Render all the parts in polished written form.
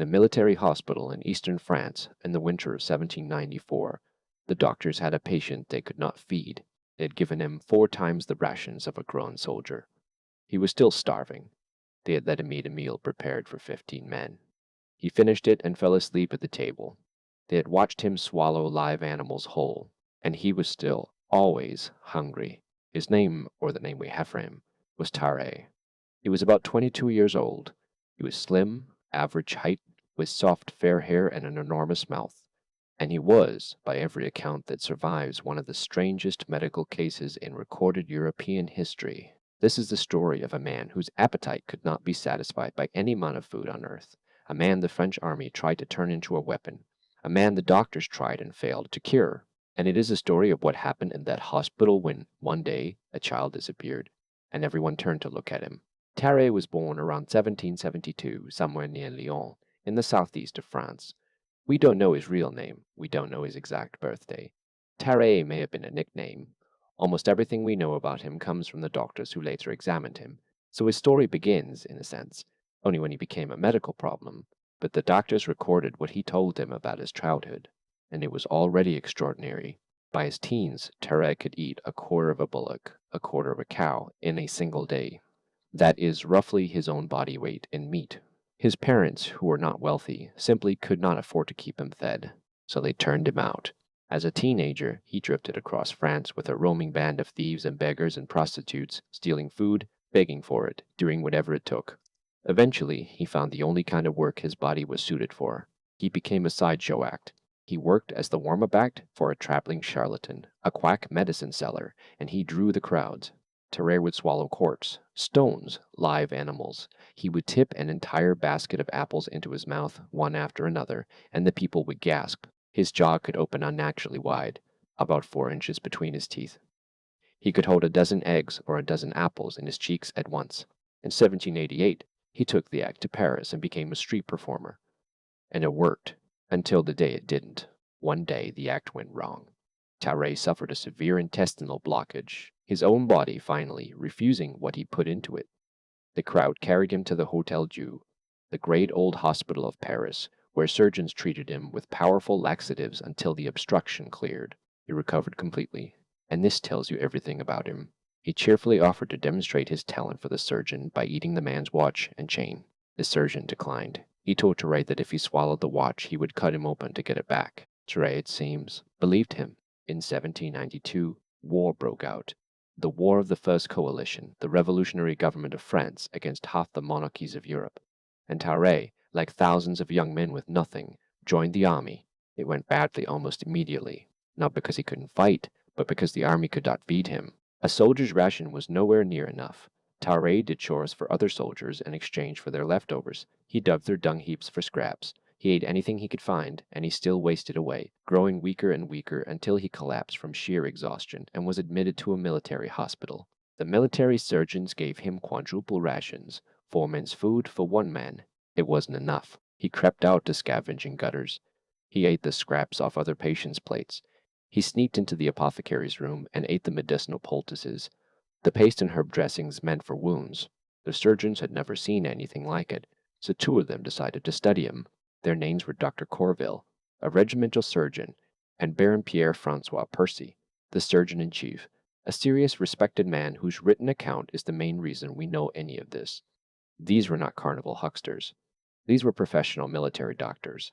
In a military hospital in eastern France in the winter of 1794, the doctors had a patient they could not feed. They had given him 4 times the rations of a grown soldier. He was still starving. They had let him eat a meal prepared for 15 men. He finished it and fell asleep at the table. They had watched him swallow live animals whole, and he was still always hungry. His name, or the name we have for him, was Tarrare. He was about 22 years old. He was slim, average height, with soft fair hair and an enormous mouth. And he was, by every account that survives, one of the strangest medical cases in recorded European history. This is the story of a man whose appetite could not be satisfied by any amount of food on earth, a man the French army tried to turn into a weapon, a man the doctors tried and failed to cure. And it is a story of what happened in that hospital when, one day, a child disappeared, and everyone turned to look at him. Tarrare was born around 1772, somewhere near Lyon, in the southeast of France. We don't know his real name. We don't know his exact birthday. Tarrare may have been a nickname. Almost everything we know about him comes from the doctors who later examined him. So his story begins, in a sense, only when he became a medical problem. But the doctors recorded what he told them about his childhood, and it was already extraordinary. By his teens, Tarrare could eat a quarter of a bullock, a quarter of a cow, in a single day. That is roughly his own body weight in meat. His parents, who were not wealthy, simply could not afford to keep him fed, so they turned him out. As a teenager, he drifted across France with a roaming band of thieves and beggars and prostitutes, stealing food, begging for it, doing whatever it took. Eventually, he found the only kind of work his body was suited for. He became a sideshow act. He worked as the warm-up act for a traveling charlatan, a quack medicine seller, and he drew the crowds. Tarrare would swallow corks, stones, live animals. He would tip an entire basket of apples into his mouth, one after another, and the people would gasp. His jaw could open unnaturally wide, about 4 inches between his teeth. He could hold a dozen eggs or a dozen apples in his cheeks at once. In 1788, he took the act to Paris and became a street performer. And it worked, until the day it didn't. One day, the act went wrong. Tarrare suffered a severe intestinal blockage, his own body finally refusing what he put into it. The crowd carried him to the Hotel Dieu, the great old hospital of Paris, where surgeons treated him with powerful laxatives until the obstruction cleared. He recovered completely, and this tells you everything about him. He cheerfully offered to demonstrate his talent for the surgeon by eating the man's watch and chain. The surgeon declined. He told Tarrare that if he swallowed the watch, he would cut him open to get it back. Tarrare, it seems, believed him. In 1792, war broke out. The War of the First Coalition, the revolutionary government of France against half the monarchies of Europe. And Tarrare, like thousands of young men with nothing, joined the army. It went badly almost immediately, not because he couldn't fight, but because the army could not feed him. A soldier's ration was nowhere near enough. Tarrare did chores for other soldiers in exchange for their leftovers. He dug their dung heaps for scraps. He ate anything he could find, and he still wasted away, growing weaker and weaker until he collapsed from sheer exhaustion and was admitted to a military hospital. The military surgeons gave him quadruple rations, 4 men's food for 1 man. It wasn't enough. He crept out to scavenge in gutters. He ate the scraps off other patients' plates. He sneaked into the apothecary's room and ate the medicinal poultices, the paste and herb dressings meant for wounds. The surgeons had never seen anything like it, so 2 of them decided to study him. Their names were Dr. Corville, a regimental surgeon, and Baron Pierre-François Percy, the surgeon-in-chief, a serious, respected man whose written account is the main reason we know any of this. These were not carnival hucksters. These were professional military doctors,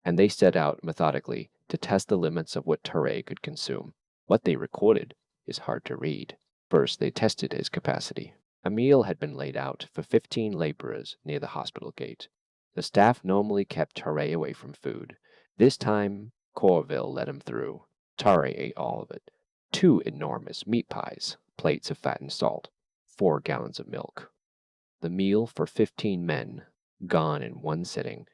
and they set out methodically to test the limits of what Tarrare could consume. What they recorded is hard to read. First, they tested his capacity. A meal had been laid out for 15 laborers near the hospital gate. The staff normally kept Tarrare away from food. This time, Corville let him through. Tarrare ate all of it. 2 enormous meat pies, plates of fattened salt, 4 gallons of milk. The meal for 15 men, gone in one sitting.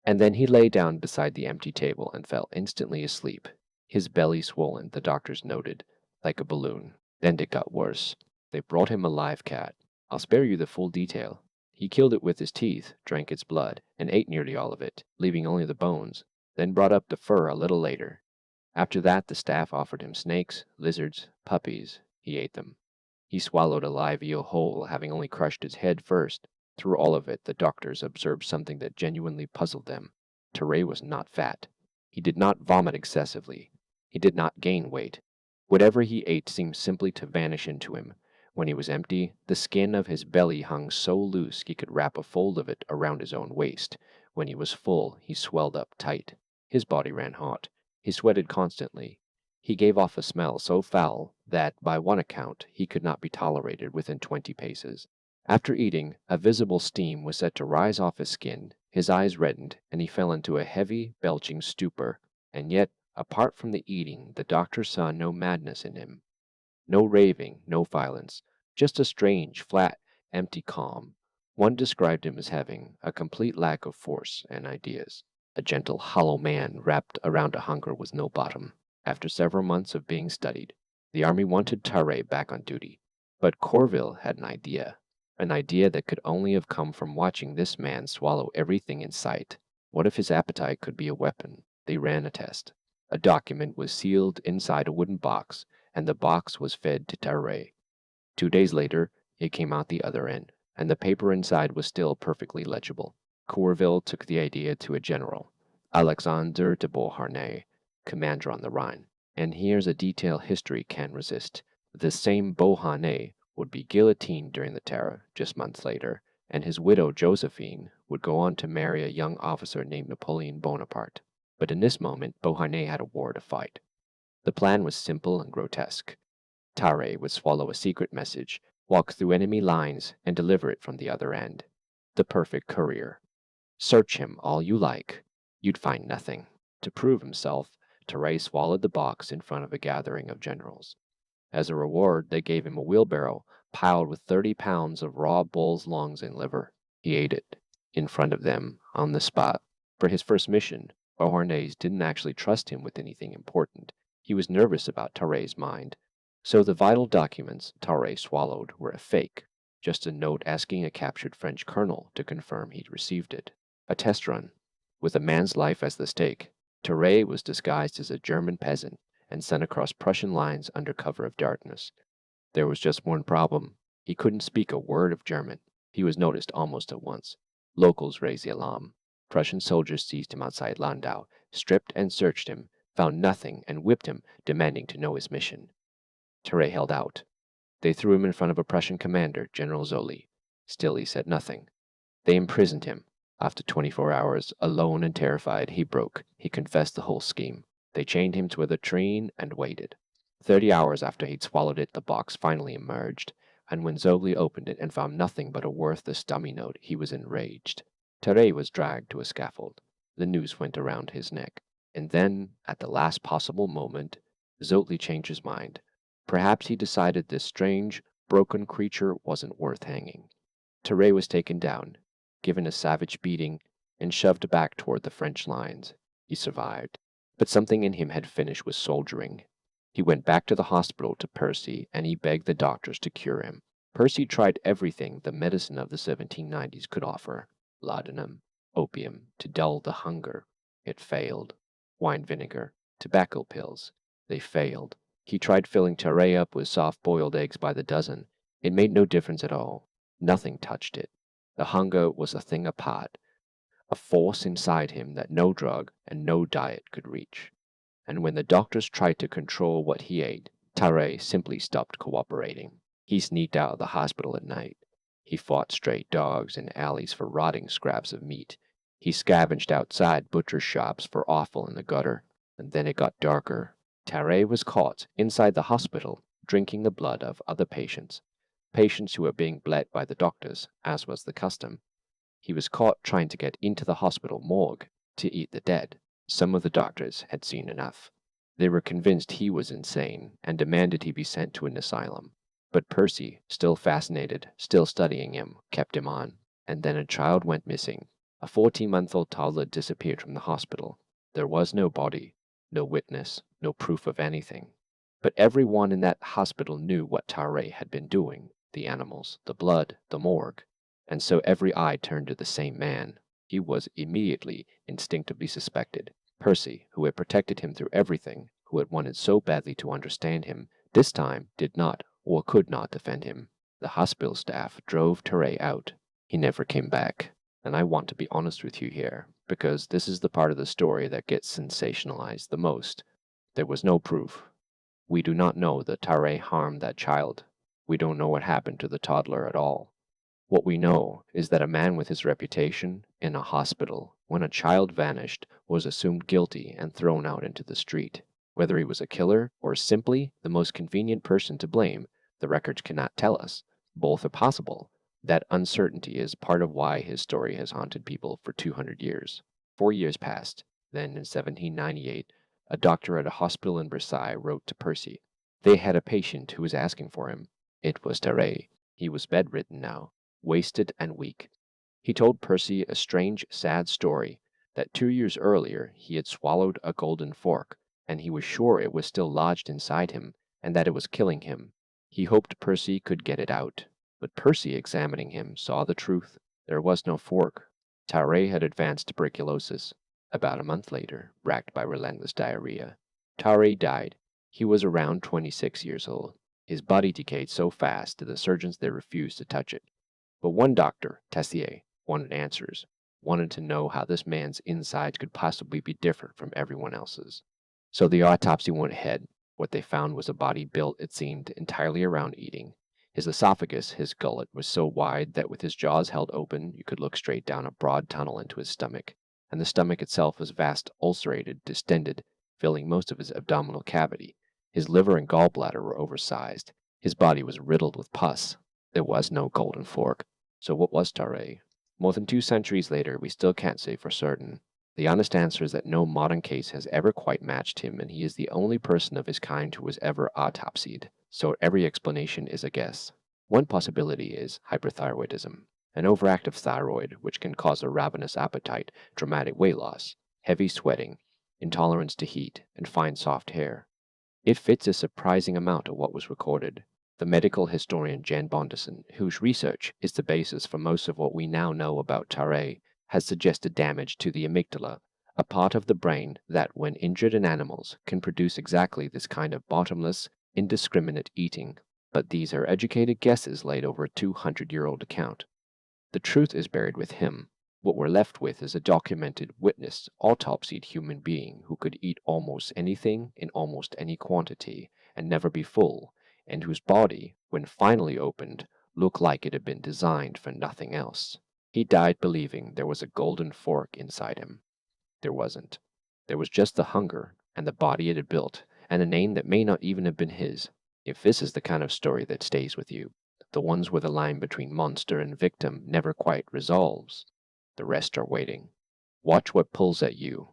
And then he lay down beside the empty table and fell instantly asleep, his belly swollen, the doctors noted, like a balloon. Then it got worse. They brought him a live cat. I'll spare you the full detail. He killed it with his teeth, drank its blood, and ate nearly all of it, leaving only the bones, then brought up the fur a little later. After that, the staff offered him snakes, lizards, puppies. He ate them. He swallowed a live eel whole, having only crushed its head first. Through all of it, the doctors observed something that genuinely puzzled them. Tarrare was not fat. He did not vomit excessively. He did not gain weight. Whatever he ate seemed simply to vanish into him. When he was empty, the skin of his belly hung so loose he could wrap a fold of it around his own waist. When he was full, he swelled up tight. His body ran hot. He sweated constantly. He gave off a smell so foul that, by one account, he could not be tolerated within 20 paces. After eating, a visible steam was said to rise off his skin, his eyes reddened, and he fell into a heavy, belching stupor. And yet, apart from the eating, the doctor saw no madness in him. No raving, no violence, just a strange, flat, empty calm. One described him as having a complete lack of force and ideas. A gentle, hollow man wrapped around a hunger with no bottom. After several months of being studied, the army wanted Tarrare back on duty. But Corville had an idea that could only have come from watching this man swallow everything in sight. What if his appetite could be a weapon? They ran a test. A document was sealed inside a wooden box, and the box was fed to Tarrare. 2 days later, it came out the other end, and the paper inside was still perfectly legible. Courville took the idea to a general, Alexandre de Beauharnais, commander on the Rhine. And here's a detail history can't resist. This same Beauharnais would be guillotined during the Terror just months later, and his widow Josephine would go on to marry a young officer named Napoleon Bonaparte. But in this moment, Beauharnais had a war to fight. The plan was simple and grotesque. Tarrare would swallow a secret message, walk through enemy lines, and deliver it from the other end. The perfect courier. Search him all you like. You'd find nothing. To prove himself, Tarrare swallowed the box in front of a gathering of generals. As a reward, they gave him a wheelbarrow piled with 30 pounds of raw bull's lungs and liver. He ate it, in front of them, on the spot. For his first mission, Beauharnais didn't actually trust him with anything important. He was nervous about Tarrare's mind. So the vital documents Tarrare swallowed were a fake, just a note asking a captured French colonel to confirm he'd received it. A test run. With a man's life as the stake, Tarrare was disguised as a German peasant and sent across Prussian lines under cover of darkness. There was just one problem. He couldn't speak a word of German. He was noticed almost at once. Locals raised the alarm. Prussian soldiers seized him outside Landau, stripped and searched him, found nothing, and whipped him, demanding to know his mission. Tarrare held out. They threw him in front of a Prussian commander, General Zoli. Still he said nothing. They imprisoned him. After 24 hours, alone and terrified, he broke. He confessed the whole scheme. They chained him to a latrine and waited. 30 hours after he'd swallowed it, the box finally emerged, and when Zoli opened it and found nothing but a worthless dummy note, he was enraged. Tarrare was dragged to a scaffold. The noose went around his neck. And then, at the last possible moment, Zoli changed his mind. Perhaps he decided this strange, broken creature wasn't worth hanging. Tarrare was taken down, given a savage beating, and shoved back toward the French lines. He survived, but something in him had finished with soldiering. He went back to the hospital to Percy, and he begged the doctors to cure him. Percy tried everything the medicine of the 1790s could offer. Laudanum, opium, to dull the hunger. It failed. Wine vinegar, tobacco pills. They failed. He tried filling Tarrare up with soft-boiled eggs by the dozen. It made no difference at all. Nothing touched it. The hunger was a thing apart, a force inside him that no drug and no diet could reach. And when the doctors tried to control what he ate, Tarrare simply stopped cooperating. He sneaked out of the hospital at night. He fought stray dogs in alleys for rotting scraps of meat. He scavenged outside butcher shops for offal in the gutter. And then it got darker. Tarrare was caught inside the hospital drinking the blood of other patients who were being bled by the doctors, as was the custom. He was caught trying to get into the hospital morgue to eat the dead. Some of the doctors had seen enough. They were convinced he was insane and demanded he be sent to an asylum. But Percy, still fascinated, still studying him, kept him on. And then a child went missing. A 14-month-old toddler disappeared from the hospital. There was no body, no witness, no proof of anything. But everyone in that hospital knew what Tarrare had been doing. The animals, the blood, the morgue. And so every eye turned to the same man. He was immediately, instinctively suspected. Percy, who had protected him through everything, who had wanted so badly to understand him, this time did not or could not defend him. The hospital staff drove Tarrare out. He never came back. And I want to be honest with you here, because this is the part of the story that gets sensationalized the most. There was no proof. We do not know that Tarrare harmed that child. We don't know what happened to the toddler at all. What we know is that a man with his reputation in a hospital, when a child vanished, was assumed guilty and thrown out into the street. Whether he was a killer or simply the most convenient person to blame, the records cannot tell us. Both are possible. That uncertainty is part of why his story has haunted people for 200 years. 4 years passed. Then, in 1798, a doctor at a hospital in Versailles wrote to Percy. They had a patient who was asking for him. It was Tarrare. He was bedridden now, wasted and weak. He told Percy a strange, sad story that 2 years earlier he had swallowed a golden fork, and he was sure it was still lodged inside him, and that it was killing him. He hoped Percy could get it out. But Percy, examining him, saw the truth. There was no fork. Tarrare had advanced tuberculosis. About a month later, racked by relentless diarrhea, Tarrare died. He was around 26 years old. His body decayed so fast that the surgeons there refused to touch it. But one doctor, Tessier, wanted answers, wanted to know how this man's insides could possibly be different from everyone else's. So the autopsy went ahead. What they found was a body built, it seemed, entirely around eating. His esophagus, his gullet, was so wide that with his jaws held open, you could look straight down a broad tunnel into his stomach, and the stomach itself was vast, ulcerated, distended, filling most of his abdominal cavity. His liver and gallbladder were oversized. His body was riddled with pus. There was no golden fork. So what was Tarrare? More than 2 centuries later, we still can't say for certain. The honest answer is that no modern case has ever quite matched him, and he is the only person of his kind who was ever autopsied. So every explanation is a guess. One possibility is hyperthyroidism, an overactive thyroid which can cause a ravenous appetite, dramatic weight loss, heavy sweating, intolerance to heat, and fine soft hair. It fits a surprising amount of what was recorded. The medical historian Jan Bondison, whose research is the basis for most of what we now know about Tarrare, has suggested damage to the amygdala, a part of the brain that, when injured in animals, can produce exactly this kind of bottomless, indiscriminate eating. But these are educated guesses laid over a 200-year-old account. The truth is buried with him. What we're left with is a documented, witnessed, autopsied human being who could eat almost anything in almost any quantity and never be full, and whose body, when finally opened, looked like it had been designed for nothing else. He died believing there was a golden fork inside him. There wasn't. There was just the hunger and the body it had built, and a name that may not even have been his. If this is the kind of story that stays with you, the ones where the line between monster and victim never quite resolves, the rest are waiting. Watch what pulls at you,